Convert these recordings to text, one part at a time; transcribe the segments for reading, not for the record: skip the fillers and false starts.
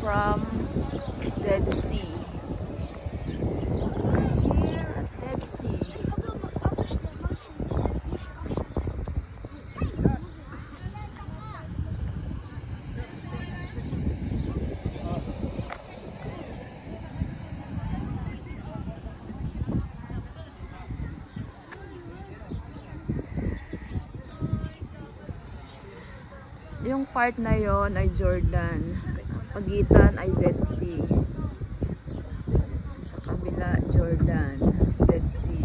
from Dead Sea. Here at Dead Sea. Yung part na yon ay Jordan. Pagitan ay Dead Sea. Sa kabila, Jordan. Dead Sea.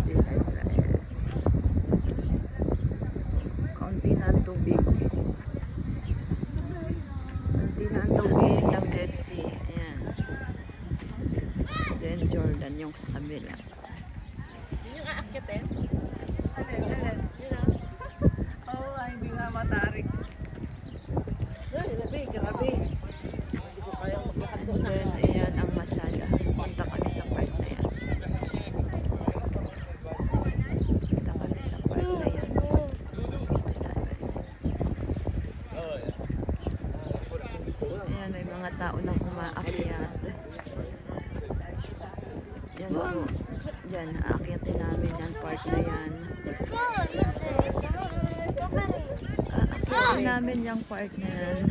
Din Israel. Kaunti na ang tubig. Kaunti na ang tubig ng Dead Sea. Ayan. Then Jordan yung sa kabila. Yun yung aakyatin? Alin? Yun na? Oo, hindi nga matarik. Ay, grabe. Hindi ko kaya maglakad doon. Then, ayan ang Masada. Punta kami sa part na yan. Punta kami sa part na yan. Ayan, may mga tao nang umaakyat. Yan po. Yan, aakyatin namin yan. Part na yan. Aakyatin namin yung part na yan.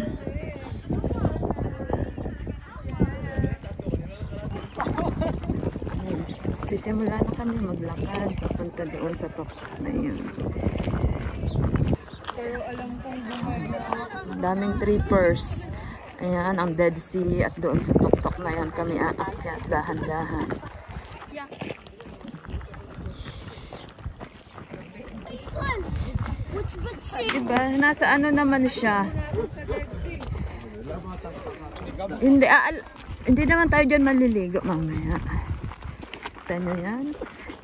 Sisimula na kami maglakad papunta doon sa tuktok na yun. Pero alam kong bumaya. Daming trippers. Ayan ang Dead Sea at doon sa tuktok na yan kami aakyat dahan-dahan. Diba? Nasa ano naman siya? Hindi naman tayo dyan maliligo mamaya. Ano yan?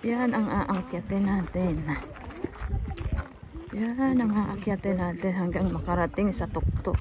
Yan ang aangkyatin natin. Yan ang aangkyatin natin hanggang makarating sa tuktok.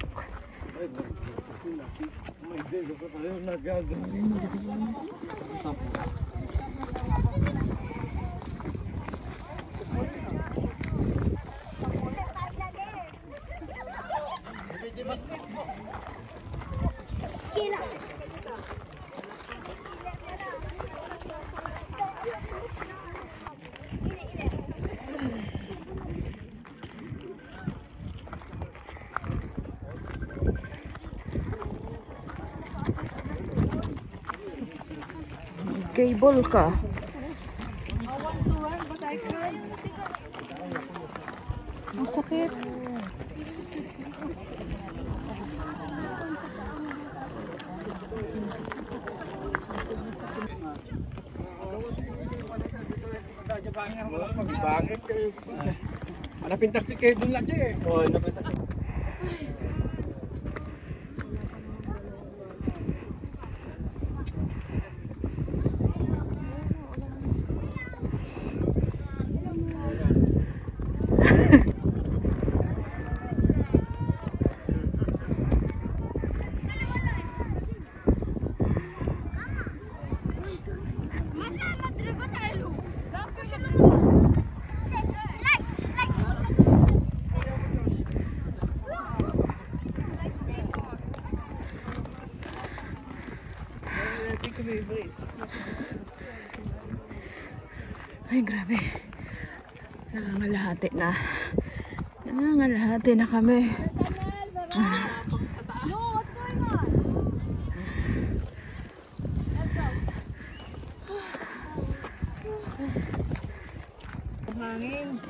Cable ka. Ang sakit. Bakit kayo? Napintas si cable lang siya eh. Oo, napintas si Ay, grabe. Nangangalahati na. Nangangalahati na kami. Hangin.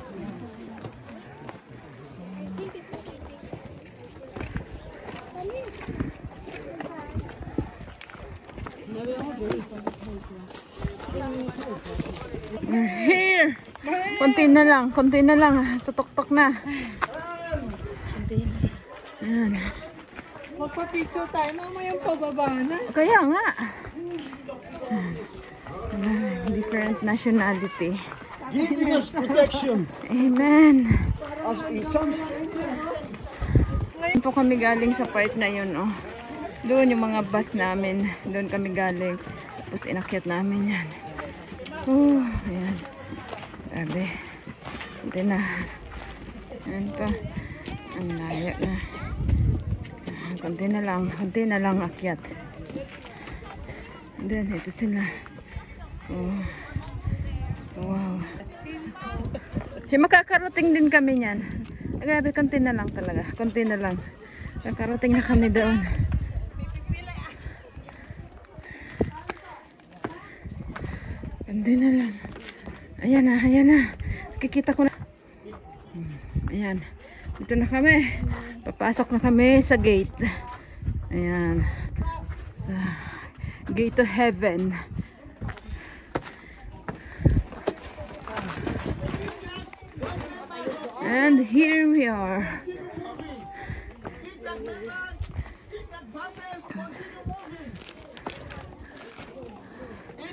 We're here. Konti na lang. Sa tuktok na. Ayan. Magpa-picture tayo, mamayang pababa na. Kaya nga. Different nationality. giving us protection. Amen. As a son. Ngayon po kami galing sa part na yun, oh. Doon yung mga bus namin. Doon kami galing. Tapos inakyat namin yan. Ayan. Grabe. Hindi na. Ayan pa. Ang layo na. konti na lang akyat. And then, ito sila. Oh. Wow. So, makakarating din kami niyan. Grabe, konti na lang talaga. Konti na lang. Kakarating na kami doon. Konti na lang. Ayan na, ayan na. Kikita ko na. Ayan. Dito na kami. Papasok na kami sa gate. Ayan. Sa gate to heaven. And here we are.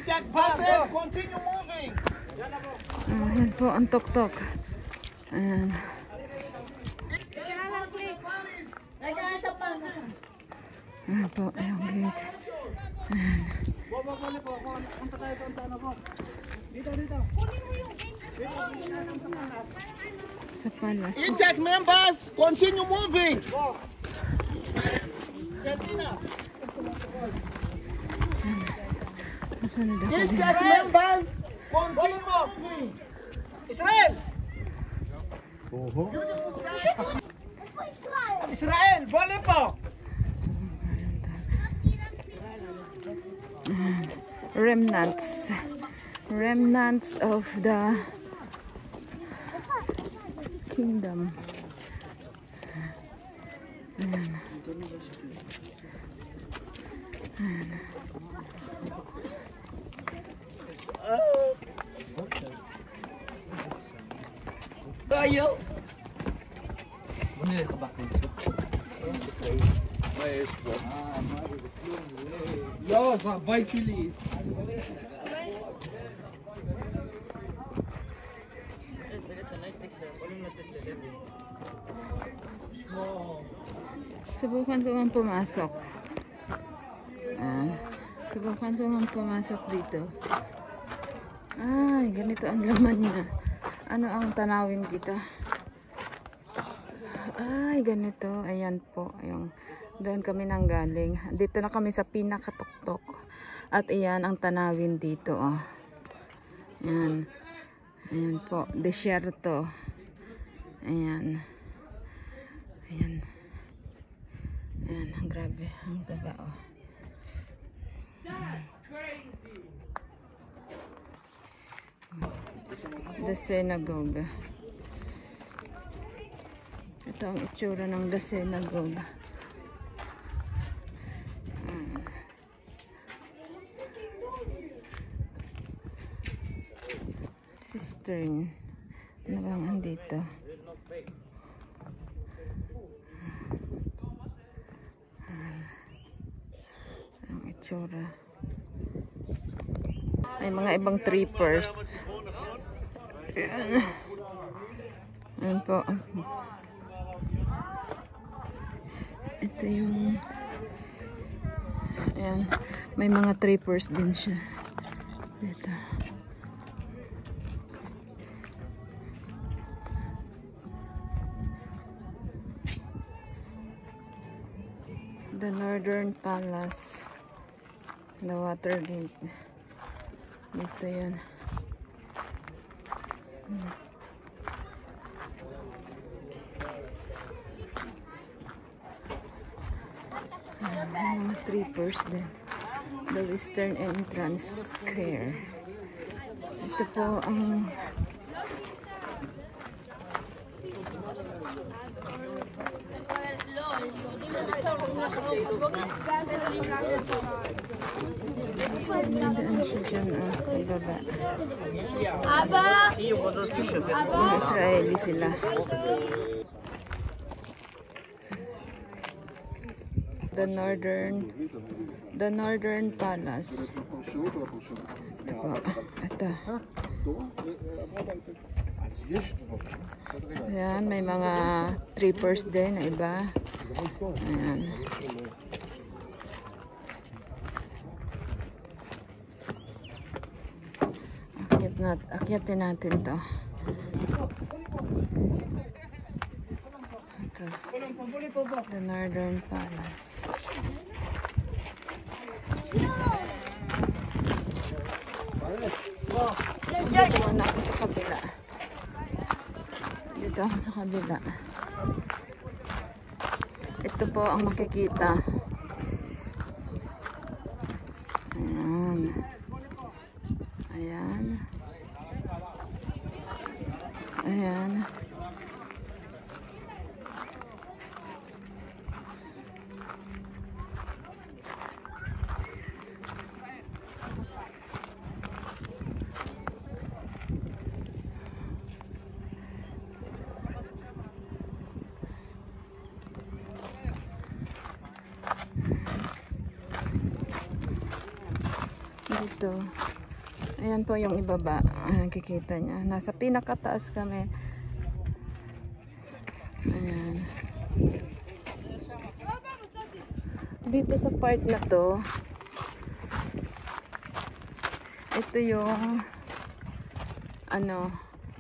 Check buses, continue moving. Ayan po ang tok-tok. Ayan. Ayan po yung gate. Ayan. Punta tayo doon sa ano po. Dito. Sa palas. Check members, continue moving. Masunod ako din. Check members, continue moving. Israel. Israel, bole po. Remnants of the kingdom. Ayan. Ayan. Tayo. Yo, vai Chile. Subukan ko nga pumasok. Subukan ko nga pumasok dito. Ay, ganito ang laman niya. Ano ang tanawin dito? Ay, ganito. Ayan po. Yung, doon kami nanggaling. Dito na kami sa pinakatuktok. At iyan ang tanawin dito. Oh. Ayan. Ayan po. Desierto. Ayan. Ayan. Ayan. Ang grabe. Ang taba. Oh. The synagogue. Ito ang itsura ng the synagogue. Cistern. Ano bang andito? Ang itsura. May mga ibang trippers. Ayan. Ayan po. Ito yung ayan. May mga trippers din siya. Ito. The Northern Palace. The Watergate. Dito yan. Mga trippers din. The Western Entrance Square. Ito po ang ibaba. Mga Israeli sila. The Northern Palace. Ito po. Ito. Ayan, may mga trippers din na iba. Ayan. Akyatin natin to. Ito. Ito. The Northern Palace. Dito muna ako sa kabila. Dito ako sa kabila. Ito po ang makikita. Ayan. Ayan. Ayan. Dito. Ayan po yung ibaba. Kikita niya. Nasa pinakataas kami. Ayan. Dito sa part na to, ito yung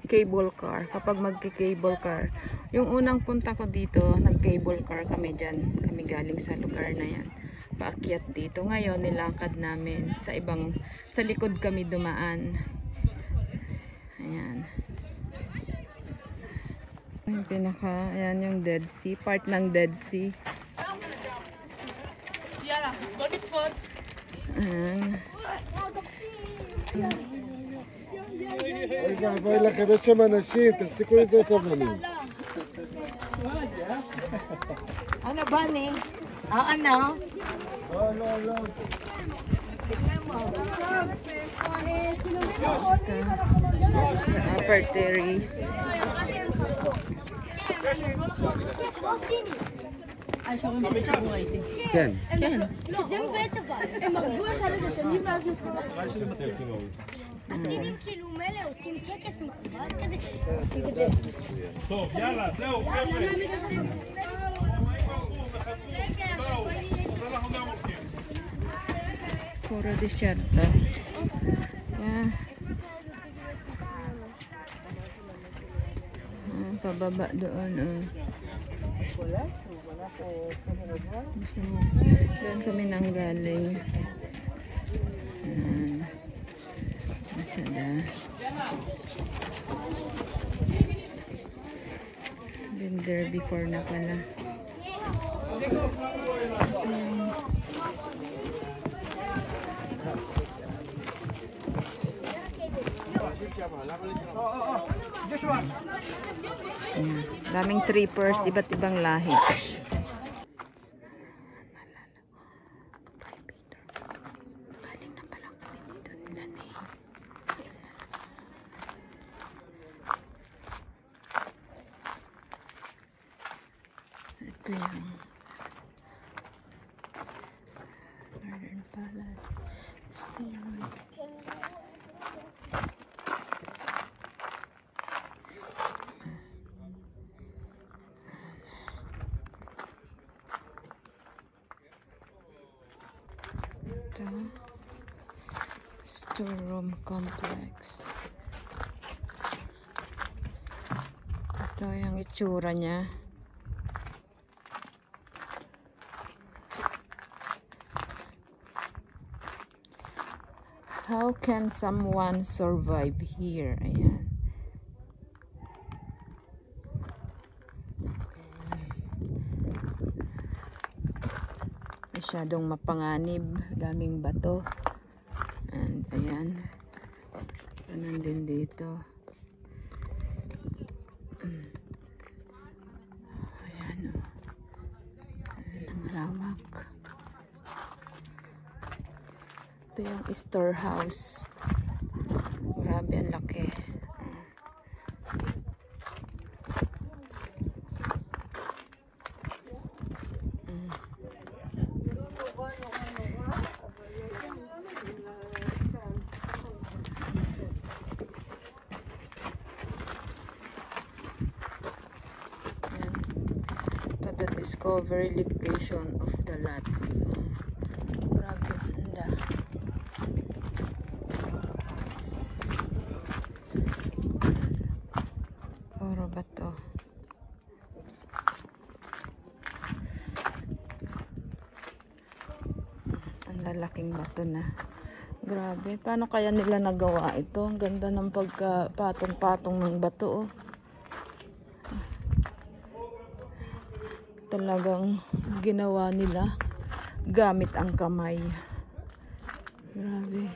cable car. Kapag magki-cable car. Yung unang punta ko dito, nag-cable car kami dyan. Kami galing sa lugar na yan. Paakyat dito. Ngayon, nilakad namin sa likod kami dumaan. Ayan. Yung ayan yung Dead Sea. Part ng Dead Sea. Ayan. אוי ואבוי לכם, יש שם אנשים, תפסיקו לזרוק אבנים. Ano ba ni? Ano? לא. Upper terrace. כן. זה מבאס אבל. הם הרגו אחד את השני ואז נפלו. הסינים כאילו מלא עושים טקס מכובד כזה. עושים כזה. טוב, יאללה, זהו, חבר'ה. Puro disyerto. Yeah. Pababa doon. Doon kami nanggaling. Masada. Been there before na pala. Daming trippers, iba't ibang lahi. Galing na pala kami dito nila ni. Ito yung Northern Palace stairway. Storeroom complex. Ito yung itsura niya. How can someone survive here? Ayan. Masyadong mapanganib, daming bato. And ayan. Ganun din dito. Ayan o. Ayan ang lawak. Ito yung storehouse. Grabe ang laki. The discovery location of the lots. Grabe, handa. Puro bato. Kalaking bato na. Grabe. Paano kaya nila nagawa ito? Ang ganda ng pagkapatong-patong ng bato. Oh. Talagang ginawa nila gamit ang kamay. Grabe.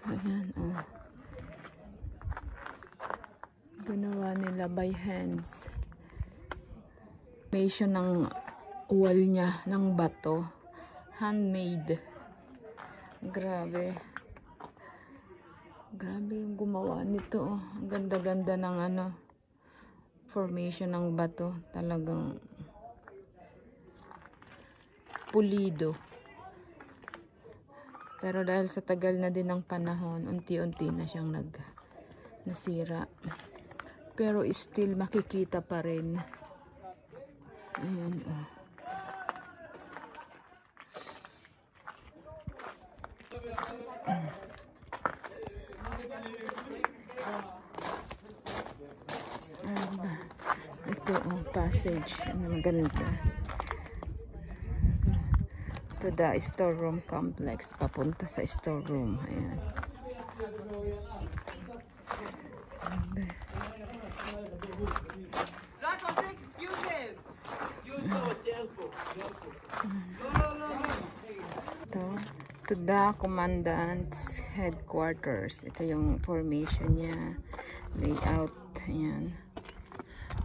Ayan, oh. Ginawa nila by hands. Formation ng wall niya ng bato. Handmade. Grabe. Grabe yung gumawa nito. Oh. Ang ganda-ganda ng formation ng bato. Talagang pulido. Pero dahil sa tagal na din ng panahon, unti-unti na siyang nasira. Pero still makikita pa rin. Ayan, oh. Ito ang passage. Maganda. To the storeroom complex. Papunta sa storeroom. Ayan. Ito. To the commandant's headquarters. Ito yung formation niya. Layout. Ayan.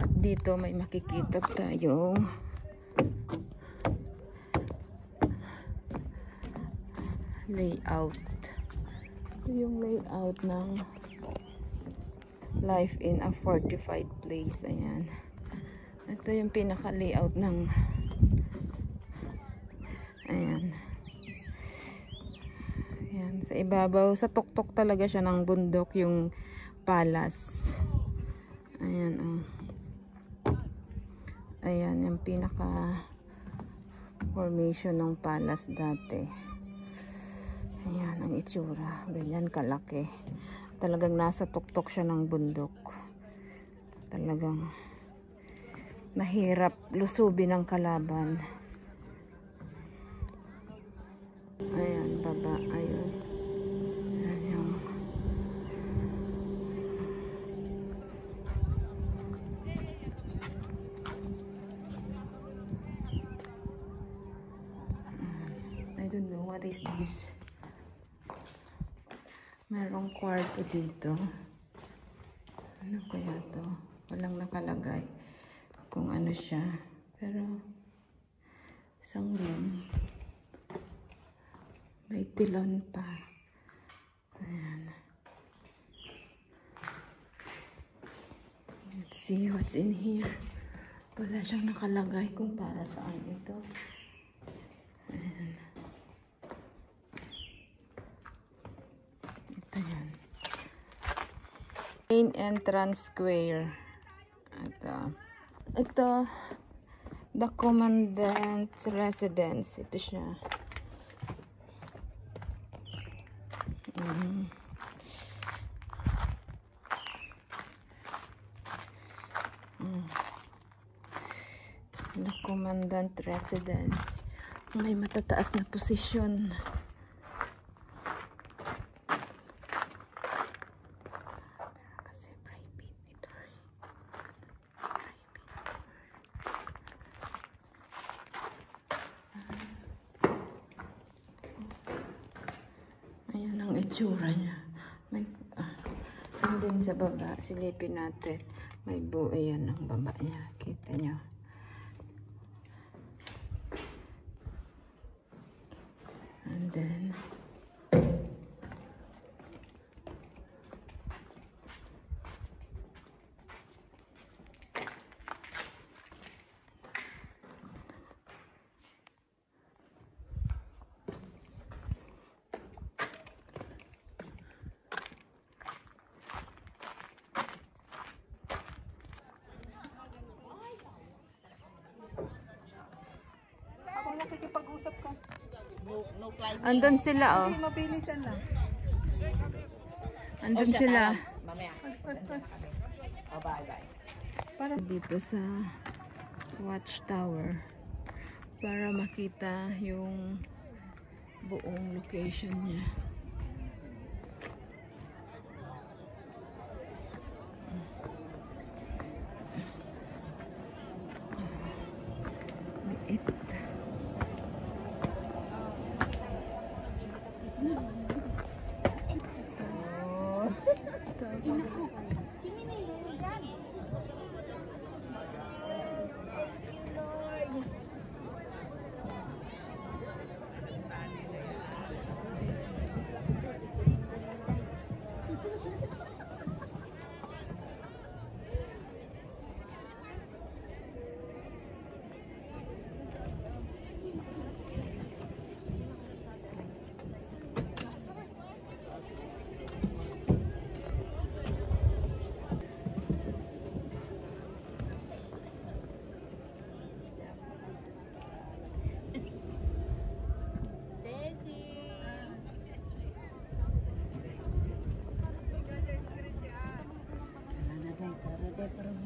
At dito may makikita tayo layout. Ito yung layout ng life in a fortified place. Ayan. Ito yung pinaka layout ng ayan. Ayan. Sa ibabaw, sa tuktok talaga siya ng bundok yung palace. Ayan, oh. Ayan, yung pinaka formation ng palace dati. Ayan, ang itsura. Ganyan kalaki. Talagang nasa tuktok siya ng bundok. Talagang mahirap lusubin ng kalaban. Ayan, baba. Ayun. Ayan yung I don't know what is this. Merong kwarto dito. Ano kaya to? Walang nakalagay kung ano siya. Pero isang room. May tilon pa. Ayan. Let's see what's in here. Wala siyang nakalagay kung para saan ito. Ayan. Ito yan. Main entrance square. Ito the commandant's residence. Ito siya. The commandant residence. May matataas na posisyon. Kasi private ito. Ayan ang itsura niya. May andun sa baba, silipin natin. May ayan ang baba niya. Kita niyo. And then Ako nakikipag-usap ka. No climbing. andun sila, oh. Hindi, mabilisan lang. Andun sila. Mamaya. Oh, bye-bye. dito sa watchtower para makita yung buong location niya. Liit.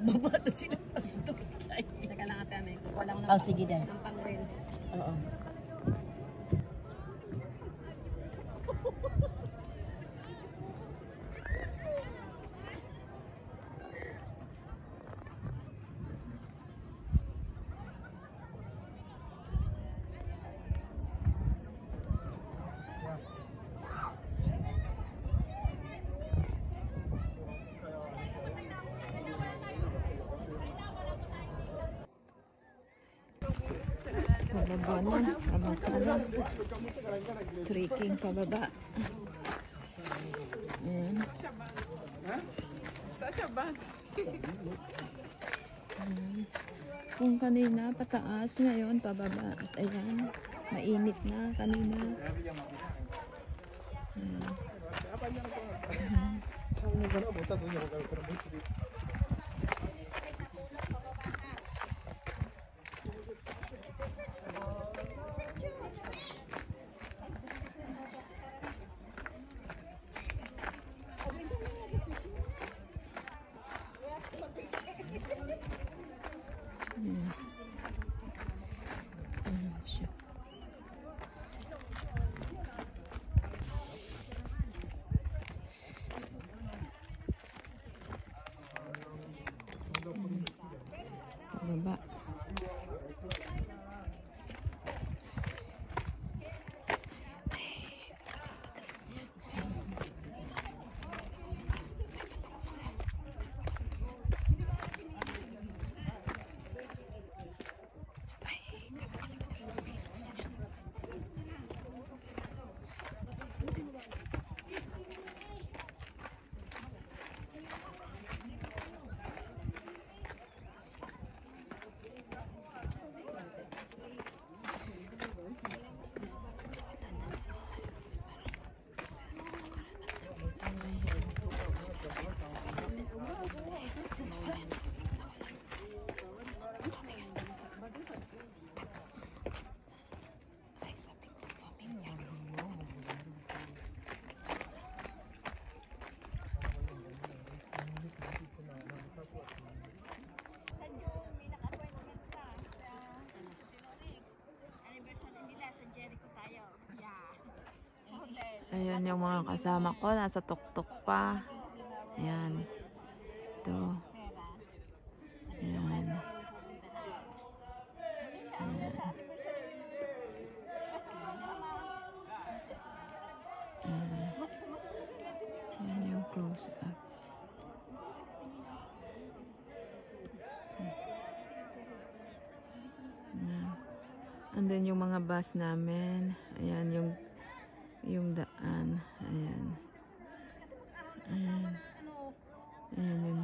Baba na sila pastor. Teka lang ate, may walang Oh, sige dahil. ng pang-rinse. Oo. Pababa na. Pababa na. Trekking pababa. Ayan. Sasha Banks. Ayan. Kung kanina pataas, ngayon pababa. At ayan, mainit na kanina. Ayan. Ayan. Ayan siya. Baba. Ayan yung mga kasama ko. Nasa tuktok pa. Ayan. Ito. Ayan. Ayan. Ayan yung close up. Ayan. Andun yung mga bus namin. Ayan yung daan. Ayan. Ayan. Ayan yung